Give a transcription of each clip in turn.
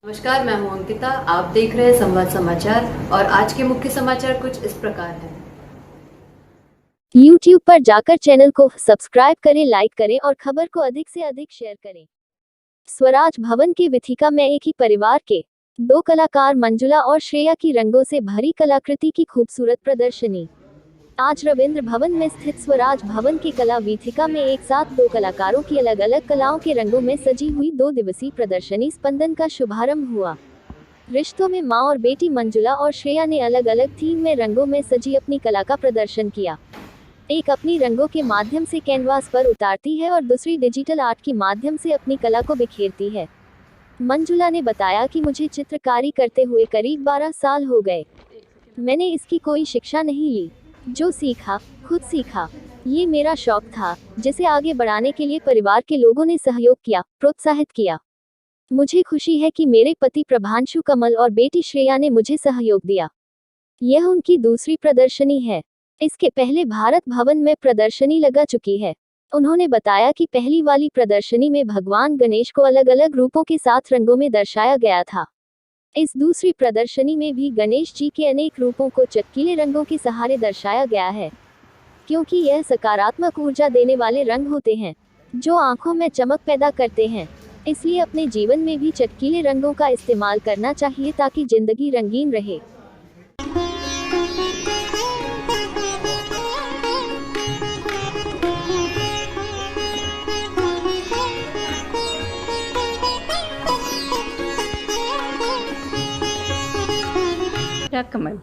नमस्कार, मैं हूं अंकिता। आप देख रहे हैं संवाद समाचार और आज के मुख्य समाचार कुछ इस प्रकार हैं। YouTube पर जाकर चैनल को सब्सक्राइब करें, लाइक करें और खबर को अधिक से अधिक शेयर करें। स्वराज भवन के विथिका में एक ही परिवार के दो कलाकार मंजुला और श्रेया की रंगों से भरी कलाकृति की खूबसूरत प्रदर्शनी। आज रविंद्र भवन में स्थित स्वराज भवन की कला वीथिका में एक साथ दो कलाकारों की अलग अलग कलाओं के रंगों में सजी हुई 2 दिवसीय प्रदर्शनी स्पंदन का शुभारंभ हुआ। रिश्तों में मां और बेटी मंजुला और श्रेया ने अलग अलग थीम में रंगों में सजी अपनी कला का प्रदर्शन किया। एक अपनी रंगों के माध्यम से कैनवास पर उतारती है और दूसरी डिजिटल आर्ट के माध्यम से अपनी कला को बिखेरती है। मंजुला ने बताया कि मुझे चित्रकारी करते हुए करीब 12 साल हो गए। मैंने इसकी कोई शिक्षा नहीं ली, जो सीखा खुद सीखा। ये मेरा शौक था, जिसे आगे बढ़ाने के लिए परिवार के लोगों ने सहयोग किया, प्रोत्साहित किया। मुझे खुशी है कि मेरे पति प्रभांशु कमल और बेटी श्रेया ने मुझे सहयोग दिया। यह उनकी दूसरी प्रदर्शनी है। इसके पहले भारत भवन में प्रदर्शनी लगा चुकी है। उन्होंने बताया कि पहली वाली प्रदर्शनी में भगवान गणेश को अलग अलग रूपों के साथ रंगों में दर्शाया गया था। इस दूसरी प्रदर्शनी में भी गणेश जी के अनेक रूपों को चटकीले रंगों के सहारे दर्शाया गया है, क्योंकि यह सकारात्मक ऊर्जा देने वाले रंग होते हैं, जो आंखों में चमक पैदा करते हैं। इसलिए अपने जीवन में भी चटकीले रंगों का इस्तेमाल करना चाहिए ताकि जिंदगी रंगीन रहे। कमल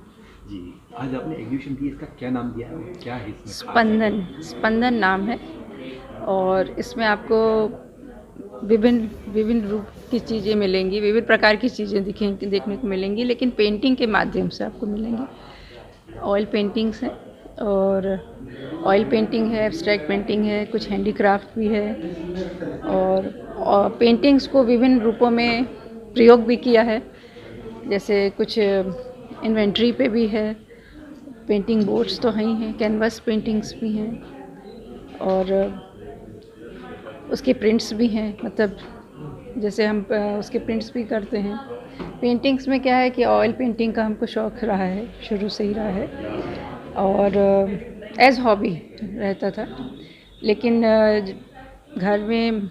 जी, आज आपने एग्जीबिशन दी, इसका क्या नाम दिया है, क्या है इसमें? स्पंदन नाम है और इसमें आपको विभिन्न रूप की चीज़ें मिलेंगी, विभिन्न प्रकार की चीज़ें देखने को मिलेंगी, लेकिन पेंटिंग के माध्यम से आपको मिलेंगी। ऑयल पेंटिंग्स हैं और ऑयल पेंटिंग है, एब्स्ट्रैक्ट पेंटिंग है, कुछ हैंडीक्राफ्ट भी है और पेंटिंग्स को विभिन्न रूपों में प्रयोग भी किया है। जैसे कुछ इन्वेंट्री पे भी है, पेंटिंग बोर्ड्स तो हैं ही हैं, कैनवास पेंटिंग्स भी हैं और उसके प्रिंट्स भी हैं। मतलब जैसे हम उसके प्रिंट्स भी करते हैं। पेंटिंग्स में क्या है कि ऑयल पेंटिंग का हमको शौक़ रहा है, शुरू से ही रहा है और एज हॉबी रहता था, लेकिन घर में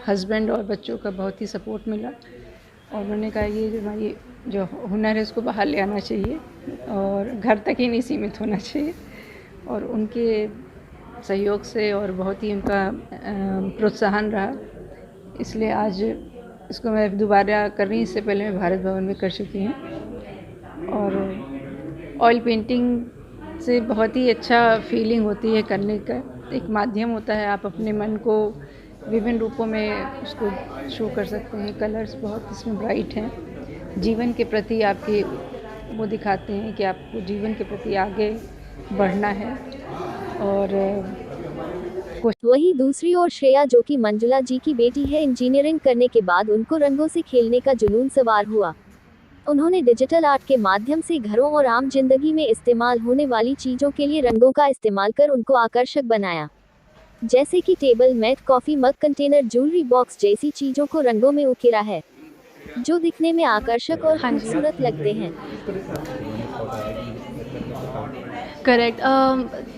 हस्बैंड और बच्चों का बहुत ही सपोर्ट मिला और उन्होंने कहा ये हमारी जो हुनर है उसको बाहर ले आना चाहिए और घर तक ही नहीं सीमित होना चाहिए। और उनके सहयोग से और बहुत ही उनका प्रोत्साहन रहा, इसलिए आज इसको मैं दोबारा कर रही। इससे पहले मैं भारत भवन में कर चुकी हूँ और ऑयल पेंटिंग से बहुत ही अच्छा फीलिंग होती है करने का। एक माध्यम होता है, आप अपने मन को विभिन्न रूपों में उसको शो कर सकते हैं। कलर्स बहुत इसमें ब्राइट हैं, जीवन के प्रति आपके वो दिखाते हैं कि आपको जीवन के प्रति आगे बढ़ना है। और वहीं दूसरी ओर श्रेया, जो कि मंजुला जी की बेटी है, इंजीनियरिंग करने के बाद उनको रंगों से खेलने का जुनून सवार हुआ। उन्होंने डिजिटल आर्ट के माध्यम से घरों और आम जिंदगी में इस्तेमाल होने वाली चीजों के लिए रंगों का इस्तेमाल कर उनको आकर्षक बनाया, जैसे कि table mat, coffee mug, container, jewellery box जैसी चीजों को रंगों में उकेरा है, जो दिखने में आकर्षक और खूबसूरत लगते हैं। करेक्ट।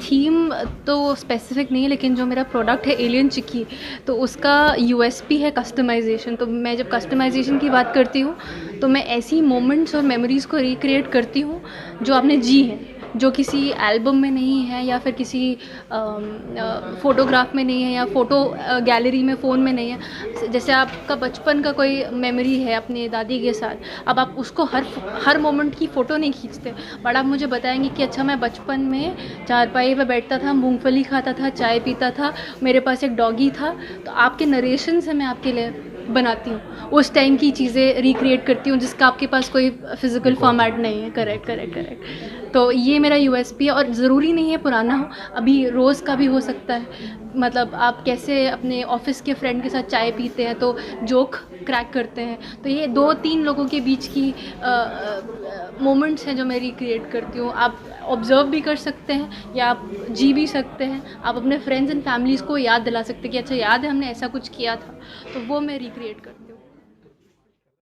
थीम तो स्पेसिफिक नहीं है, लेकिन जो मेरा प्रोडक्ट है एलियन चिक्की, तो उसका यूएसपी है कस्टमाइजेशन। तो मैं जब कस्टमाइजेशन की बात करती हूँ तो मैं ऐसी मोमेंट्स और मेमोरीज़ को रिक्रिएट करती हूँ जो आपने जी हैं, जो किसी एल्बम में नहीं है या फिर किसी फ़ोटोग्राफ में नहीं है या फ़ोटो गैलरी में, फ़ोन में नहीं है। जैसे आपका बचपन का कोई मेमोरी है अपनी दादी के साथ, अब आप उसको हर मोमेंट की फ़ोटो नहीं खींचते, बट आप मुझे बताएंगे कि अच्छा मैं बचपन में चारपाई पे बैठता था, मूंगफली खाता था, चाय पीता था, मेरे पास एक डॉगी था। तो आपके नरेशन से मैं आपके लिए बनाती हूँ, उस टाइम की चीज़ें रिक्रिएट करती हूँ जिसका आपके पास कोई फिज़िकल फॉर्मेट नहीं है। करेक्ट। तो ये मेरा यूएसपी है और ज़रूरी नहीं है पुराना हो, अभी रोज़ का भी हो सकता है। मतलब आप कैसे अपने ऑफिस के फ्रेंड के साथ चाय पीते हैं तो जोक क्रैक करते हैं, तो ये 2-3 लोगों के बीच की मोमेंट्स हैं जो मैं रिक्रिएट करती हूँ। आप ऑब्ज़र्व भी कर सकते हैं या आप जी भी सकते हैं। आप अपने फ्रेंड्स एंड फैमिलीज़ को याद दिला सकते हैं कि अच्छा याद है हमने ऐसा कुछ किया था, तो वो मैं रिक्रिएट करती हूँ।